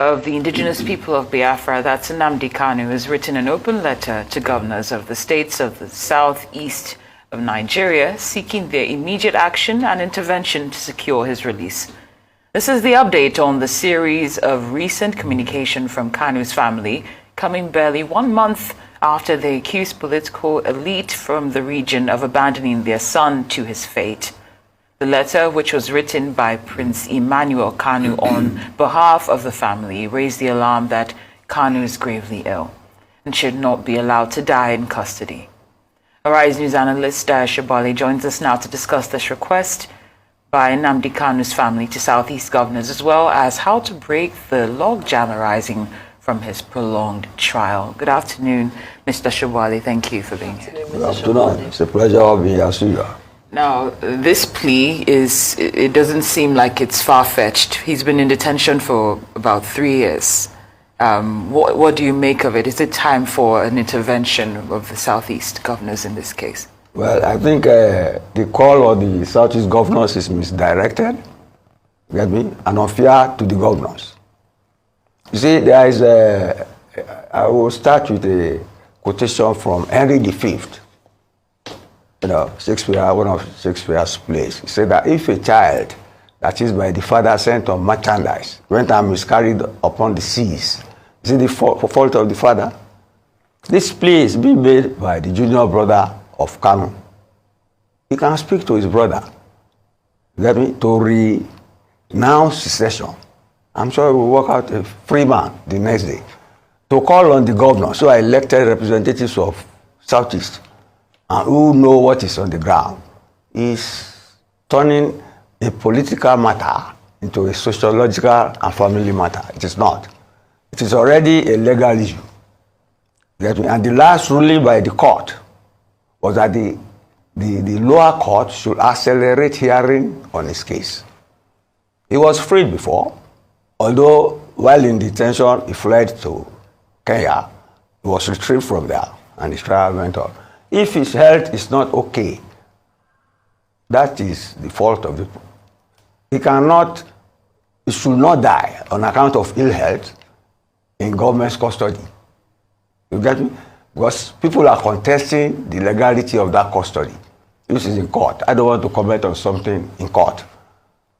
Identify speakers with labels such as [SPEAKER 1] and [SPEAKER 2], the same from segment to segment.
[SPEAKER 1] of the indigenous people of Biafra, that's NNAMDI KANU, has written an open letter to governors of the states of the southeast of Nigeria, seeking their immediate action and intervention to secure his release. This is the update on the series of recent communication from Kanu's family, coming barely 1 month after they accused political elite from the region of abandoning their son to his fate. The letter, which was written by Prince Emmanuel Kanu on behalf of the family, raised the alarm that Kanu is gravely ill and should not be allowed to die in custody. Arise News analyst Daya Shabali joins us now to discuss this request by NNAMDI Kanu's family to Southeast governors, as well as how to break the logjam arising from his prolonged trial. Good afternoon, Mr. Shabali. Thank you for being here.
[SPEAKER 2] Good afternoon. It's a pleasure of being here.
[SPEAKER 1] Now, this plea it doesn't seem like it's far-fetched. He's been in detention for about 3 years. What do you make of it? Is it time for an intervention of the Southeast governors in this case?
[SPEAKER 2] Well, I think the call of the Southeast governors is misdirected, you get me, and unfair to the governors. You see, there is I will start with a quotation from Henry V. You know, Shakespeare, one of Shakespeare's plays. He said that if a child that is by the father sent on merchandise went and miscarried upon the seas, is it the fault of the father? This plea is being made by the junior brother of Kanu. He can speak to his brother, let me, to renounce secession. I'm sure he will work out a free man the next day. To call on the governor, so I elected representatives of Southeast, and who know what is on the ground, is turning a political matter into a sociological and family matter. It is not. It is already a legal issue. And the last ruling by the court was that the lower court should accelerate hearing on his case. He was freed before, although while in detention, he fled to Kenya. He was retrieved from there, and his trial went on. If his health is not okay, that is the fault of the people. He should not die on account of ill health in government's custody. You get me? Because people are contesting the legality of that custody. This is in court. I don't want to comment on something in court.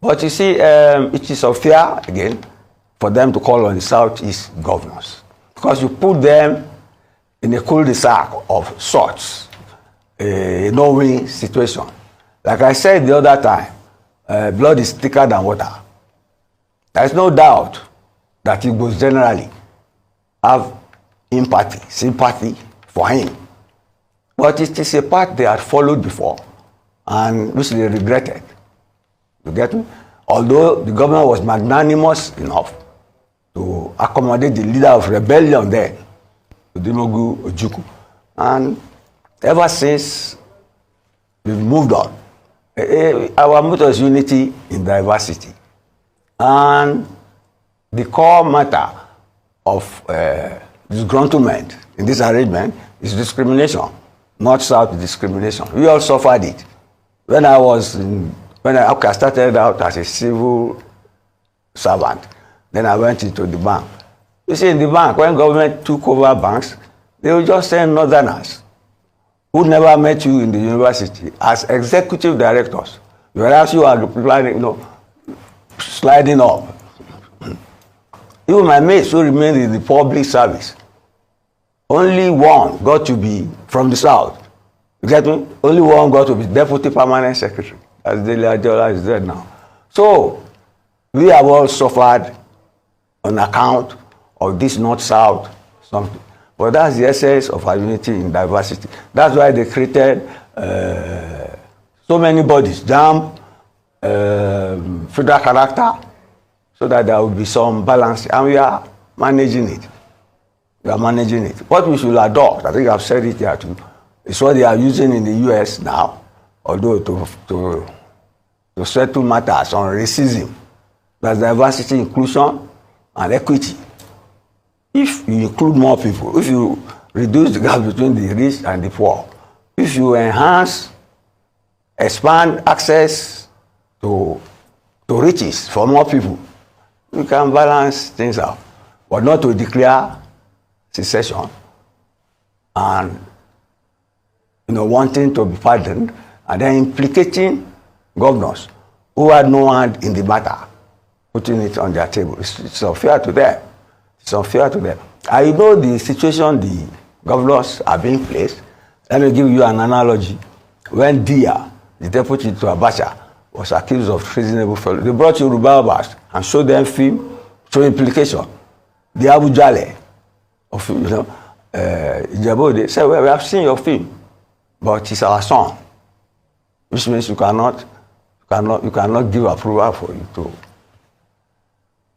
[SPEAKER 2] But you see, it is unfair, again, for them to call on the Southeast governors. Because you put them in a cul-de-sac of sorts, a no-win situation. Like I said the other time, blood is thicker than water. There is no doubt that Igbos generally have empathy, sympathy for him. But it is a path they had followed before, and which they regretted. You get me? Although the government was magnanimous enough to accommodate the leader of rebellion then, Udimogu Ojukwu. And ever since, we've moved on. Our motto is unity in diversity. And the core matter of disgruntlement in this arrangement is discrimination, North-South discrimination. We all suffered it. When I started out as a civil servant, then I went into the bank. You see, in the bank, when government took over banks, they would just send northerners who never met you in the university as executive directors. Whereas you are planning, sliding up. Even my mates who remained in the public service, only one got to be from the South. You get me? Only one got to be deputy permanent secretary. As Dele Adeola is dead now. So, we have all suffered on account of this North-South something. But that's the essence of our unity in diversity. That's why they created so many bodies, JAMB, federal character, so that there will be some balance. And we are managing it. We are managing it. What we should adopt, I think I've said it here too, is what they are using in the US now, although to settle matters on racism. That's diversity, inclusion, and equity. If you include more people, if you reduce the gap between the rich and the poor, if you expand access to riches for more people, you can balance things out. but not to declare secession and wanting to be pardoned, and then implicating governors who had no hand in the matter, putting it on their table. It's unfair to them. It's unfair to them. I know the situation the governors are being placed. Let me give you an analogy. When Dia, the deputy to Abacha, was accused of treasonable felony, they brought Yoruba Abbas and showed them film, show implication. The Abu Jale of Ijabo, they said, well, we have seen your film, but it's our son, which means you cannot give approval for you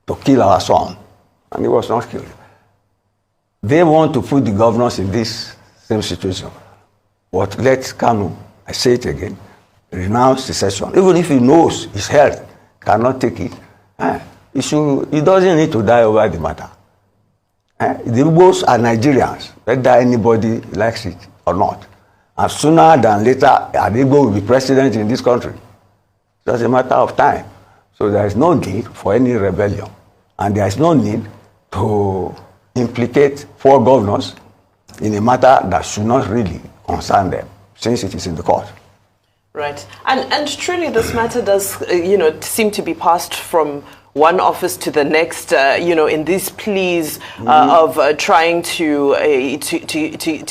[SPEAKER 2] to kill our son. And he was not killed. They want to put the governors in this same situation. But let Kanu, I say it again, renounce secession. Even if he knows his health cannot take it, he doesn't need to die over the matter. The Igbos are Nigerians, whether anybody likes it or not. And sooner than later, an Igbo will be president in this country. It's just a matter of time. So there is no need for any rebellion. And there is no need to implicate 4 governors in a matter that should not really concern them, since it is in the court.
[SPEAKER 3] Right. And truly this matter does, seem to be passed from one office to the next, in these pleas of trying to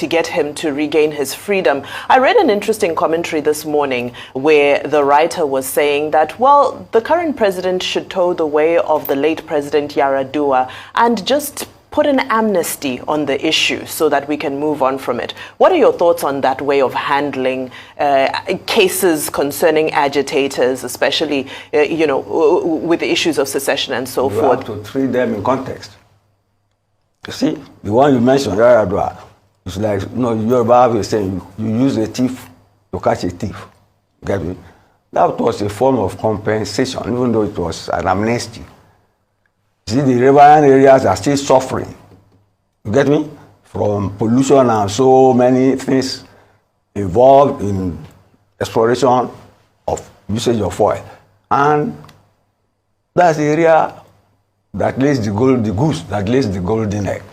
[SPEAKER 3] get him to regain his freedom. I read an interesting commentary this morning where the writer was saying that, well, the current president should toe the way of the late President Yaradua and just put an amnesty on the issue so that we can move on from it. What are your thoughts on that way of handling cases concerning agitators, especially, with the issues of secession and so forth?
[SPEAKER 2] You have to treat them in context. You see, the one you mentioned, Yaradua, it's like, Yoruba is saying, you use a thief to catch a thief. Get me? That was a form of compensation, even though it was an amnesty. See, the riverine areas are still suffering. You get me? From pollution and so many things involved in exploration of usage of oil. And that's the area that lays the goose that lays the golden egg.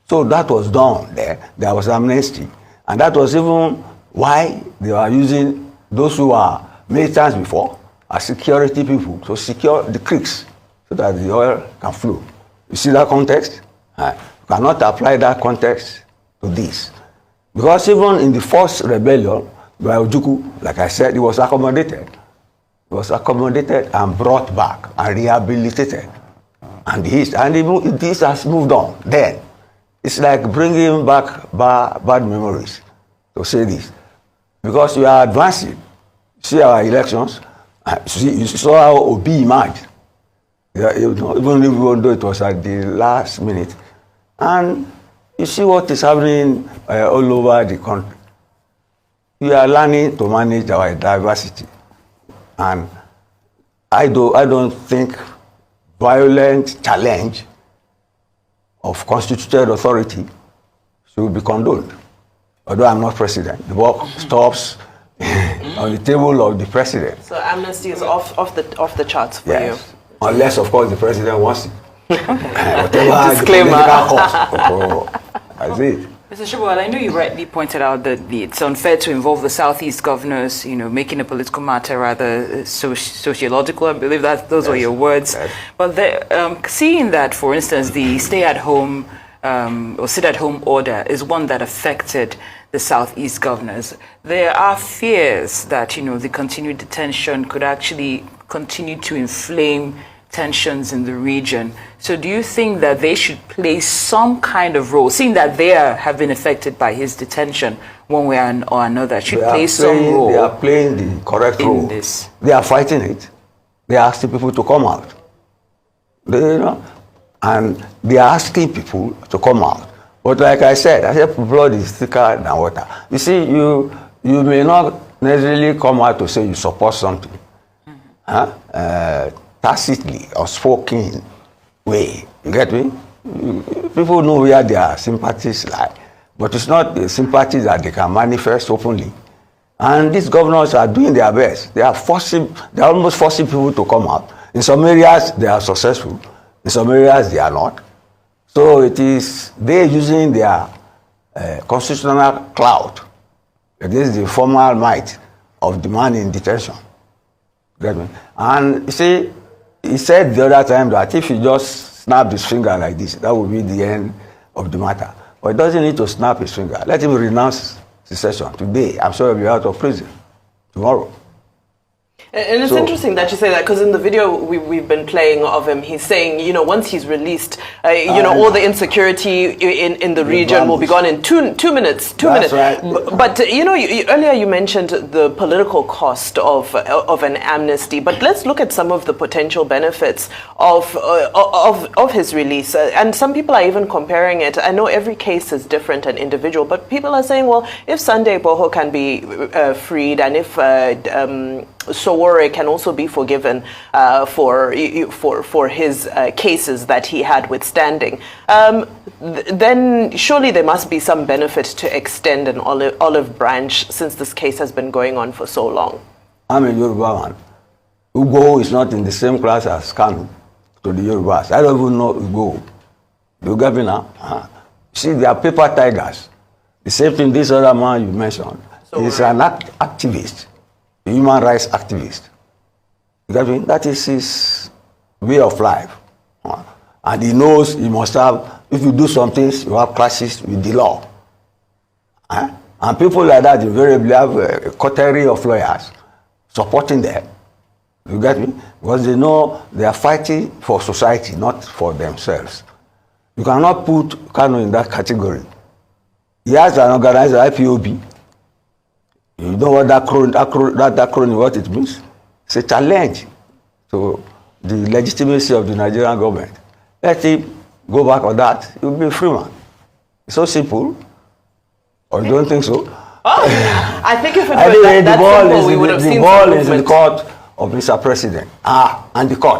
[SPEAKER 2] So that was done there. There was amnesty. And that was even why they were using those who were militants before as security people to secure the creeks, so that the oil can flow. You see that context? You cannot apply that context to this. Because even in the first rebellion, by Ojukwu, like I said, it was accommodated. It was accommodated and brought back and rehabilitated. And this has moved on. Then, it's like bringing back bad memories, to say this. Because we are advancing. See our elections. You saw how Obi emerged. Even though it was at the last minute. And you see what is happening all over the country. We are learning to manage our diversity. And I don't think violent challenge of constituted authority should be condoned. Although I'm not president, the work stops on the table of the president.
[SPEAKER 3] So amnesty is off the charts for you.
[SPEAKER 2] Unless, of course, the president wants it. Whatever
[SPEAKER 3] disclaimer.
[SPEAKER 2] That's it.
[SPEAKER 1] Mr. Shibowale, I know you rightly pointed out that it's unfair to involve the Southeast governors, making a political matter rather sociological. I believe that those were your words.
[SPEAKER 2] Yes.
[SPEAKER 1] But seeing that, for instance, the stay-at-home or sit-at-home order is one that affected the Southeast governors, there are fears that, the continued detention could actually continue to inflame tensions in the region. So do you think that they should play some kind of role, seeing that they have been affected by his detention one way or another, should play some role?
[SPEAKER 2] They are playing the correct role.
[SPEAKER 1] This.
[SPEAKER 2] They are fighting it. They are asking people to come out. And they are asking people to come out. But like I said, blood is thicker than water. You see, you may not necessarily come out to say you support something. Tacitly or spoken way. You get me? People know where their sympathies lie. But it's not the sympathies that they can manifest openly. And these governors are doing their best. They are almost forcing people to come out. In some areas, they are successful. In some areas, they are not. So it is they using their constitutional clout against the formal might of the man in detention. Get me? And you see, he said the other time that if he just snap his finger like this, that would be the end of the matter. But he doesn't need to snap his finger. Let him renounce secession today. I'm sure he'll be out of prison tomorrow.
[SPEAKER 3] And it's interesting that you say that, because in the video we've been playing of him, he's saying, you know, once he's released, all the insecurity in the region will be gone in two minutes.
[SPEAKER 2] That's right.
[SPEAKER 3] But earlier you mentioned the political cost of an amnesty. But let's look at some of the potential benefits of his release. And some people are even comparing it. I know every case is different and individual, but people are saying, well, if Sunday Boho can be freed, and if Sowore can also be forgiven for his cases that he had withstanding, then surely there must be some benefit to extend an olive branch, since this case has been going on for so long.
[SPEAKER 2] I'm a Yoruba man. Ugo is not in the same class as Kanu to the Yorubas. I don't even know Ugo. You get me now? See, they are paper tigers. The same thing this other man you mentioned. He's an activist. A human rights activist. You get me? That is his way of life. And he knows he must have, if you do some things, you have clashes with the law. And people like that invariably have a coterie of lawyers supporting them. You get me? Because they know they are fighting for society, not for themselves. You cannot put Kanu in that category. He has an organizer, IPOB. You know what that acronym, what it means? It's a challenge to the legitimacy of the Nigerian government. Let him go back on that. He will be a free man. It's so simple. Or you don't think so?
[SPEAKER 3] Oh, I think if it
[SPEAKER 2] anyway,
[SPEAKER 3] were that simple, we would have seen
[SPEAKER 2] the ball is in the court of Mr. President. And the court.